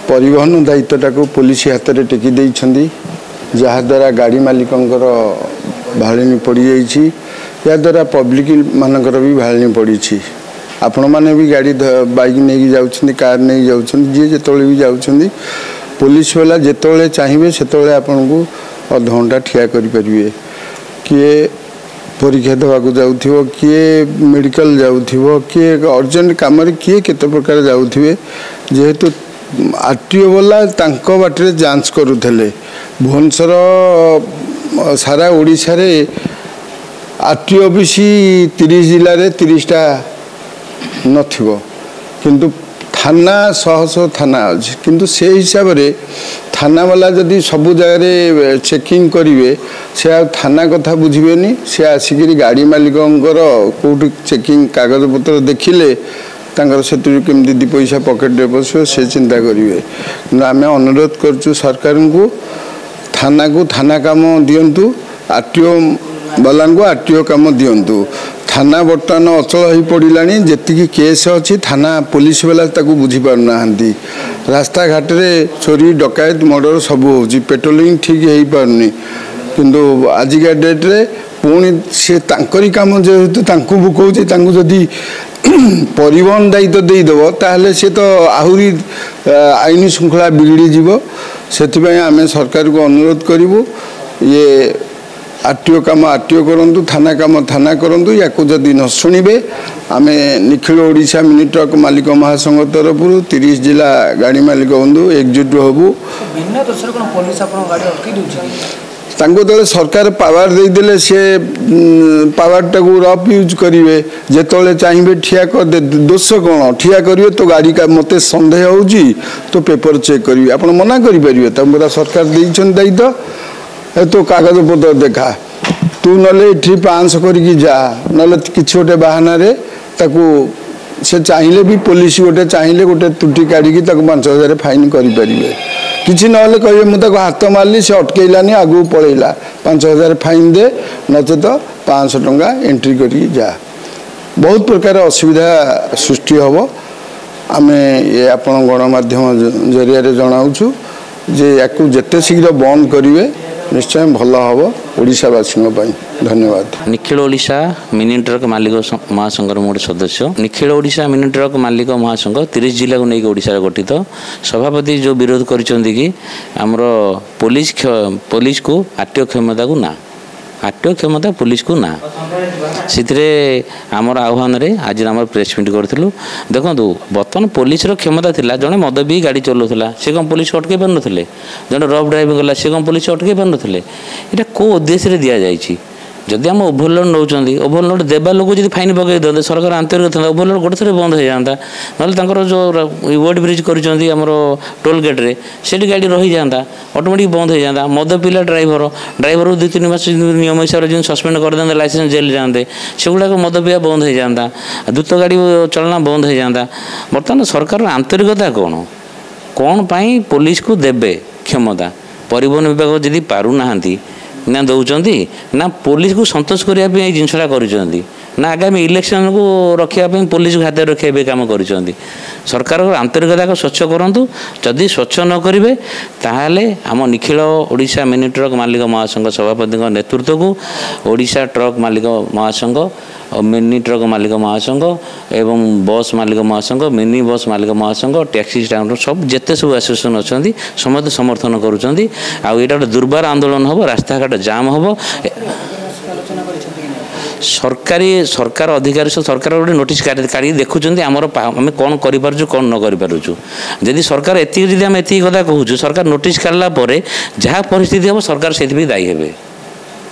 परिवहन दायित्वटा को पुलिस हाथ में टेकी देइछंदी जहाद्वारा गाड़ी मालिकंकर भाड़नी पड़ जाइए या द्वारा पब्लिक मानकर भी भाड़नी पड़ी आपण मैंने भी गाड़ी बाइक नहीं जाऊँ कार नहीं जाऊँ जी जो भी जाऊँ पुलिस वाला जिते चाहिए से आपन को अध घंटा ठिया करें किए परीक्षा देवाक जाऊ किए मेडिकल जाऊ किए अर्जेंट कम किए केते प्रकार जाऊ जेहेतु आरटीओ वाला बाटे जांच करुले भुवनेश्वर सारा ओडिशा रे आरटीओ ऑफिस 30 जिले में 30टा नथिबो किंतु थाना 100 थाना अच्छे किंतु से हिसाब रे थाना वाला जदि सबु जगह चेकिंग करेंगे से थाना कथा बुझेनि से आसिक गाड़ी मालिकंकर कौट चेकिंग कागज पत्र देखिले से केमती 2 पैसा पकेट में पशो से चिंता करेंगे कि आम अनुरोध करुँ सरकार को थाना काम दिंतु आरटीओ वाला को आरटीओ काम दिंतु थाना बर्तमान अचल हो पड़ा जी केस अच्छी थाना पुलिस वाला बुझी पारना रास्ता घाट रे चोरी डकायत मर्डर सब हो पेट्रोलिंग ठीक हो पारनी किंतु आजिका डेट रे पुणी से तांकरी काम जेहेतु बुकौचे जदि परिवहन दायित्व देदेव ताहले से तो आहरी आईन श्रृंखला बिगड़ी जीव से आम सरकार को अनुरोध करूँ ये आरटीओ काम आरटीओ करूँ थाना काम थाना करूँ या जदि न शुणे आम निखिल ओडिशा मिनी ट्रक मालिक महासंघ तरफ 30 जिला गाड़ी मालिक बंधु एकजुट हबू दल सरकार पावर देदेले से पावर टाक रफ यूज करेंगे जिते चाहिए ठिया कर दोष कौन ठिया करेंगे तो गाड़ी का मत सन्देह हो तो पेपर चेक करेंगे आप मना करेंगे पूरा सरकार देइछन दायित्व तो कागज पत्र देखा तू नले 500 करके जा ना कि गोटे बाहाना से चाहिए भी पुलिस गोटे चाहिए गोटे त्रुटि काढ़ी 5,000 फाइन करें किसी ना कहे मुझे हाथ मारली से अटकैलानी आगू पलैला 5,000 फाइन दे नचे तो 500 टंका एंट्री करके जा बहुत प्रकार असुविधा सृष्टि हम आम ये आपण गणमाध्यम जरिया जनाऊँ जे या जिते शीघ्र बंद करेंगे निश्चय भल हम ओडिशावासी धन्यवाद। निखिल ओडिशा मिनी ट्रक मालिक महासंघर गोटे सदस्य निखिल ओडिशा मिनी ट्रक मालिक महासंघ 30 जिला को लेकिन ओडिशा गठित सभापति जो विरोध कर पुलिस को आरटीओ क्षमता को ना आरटीओ क्षमता पुलिस को ना से आमर आह्वान आज आम प्रेस मीट करूँ देखो बर्तमान पुलिस क्षमता थिला जड़े मद भी गाड़ी चलाऊला सी कौन पुलिस अटकई पार ना जड़े रफ ड्राइविंग कला सी कौन पुलिस अटकई पार ना यहाँ कौ उद्देश्य दिया जाइए जदि आम ओभरलोड नौकरी ओभरलोड देवा लोक जो फाइन पकई दे सरकार आंतरिक था ओभरलोड गोटे थोड़े बंद हो जाता ना जो ओवर ब्रिज कर टोल गेट रे से गाड़ी रही जाता ऑटोमेटिक बंद हो जाता मद पिला ड्राइवर 2-3 मास नियम हिसाब से सस्पेंड कर देते लाइसेंस जेल जाते सेगुड़ा मद पिया बंद हो जाता द्रुत गाड़ी चलना बंद हो जाता बर्तमान सरकार आंतरिकता कौन पाई पुलिस को देवे क्षमता परिवहन विभाग जदि पारुना ना दौरान ना पुलिस को संतोष करने जिनसा ना आगामी इलेक्शन को रखापी पुलिस को हाथ रखा काम कर सरकार आंतरिकता स्वच्छ करूँ जदि स्वच्छ न करेंगे ताहले आम निखिल ओडिशा मिनी ट्रक मालिक महासंघ सभापति नेतृत्व को ओडिशा ट्रक मालिक महासंघ मिनी ट्रक मालिक महासंघ एवं बस मालिक महासंघ मिनी बस मालिक महासंघ टैक्सी स्टैंड सब जिते सब एसोसिएसन अच्छा समस्त समर्थन करुँच आईटा गोटे दुर्बार आंदोलन हम रास्ता घाट जाम हम सरकार अधिकारी सरकार गोटे नोटिस काढ़ी देखुं आमर आम कौन करूँ कौन न करूँ जदि सरकार एति आम एति कथा कहूँ सरकार नोटिस काढ़ला जहाँ परिस्थिति हम सरकार से दायी हे।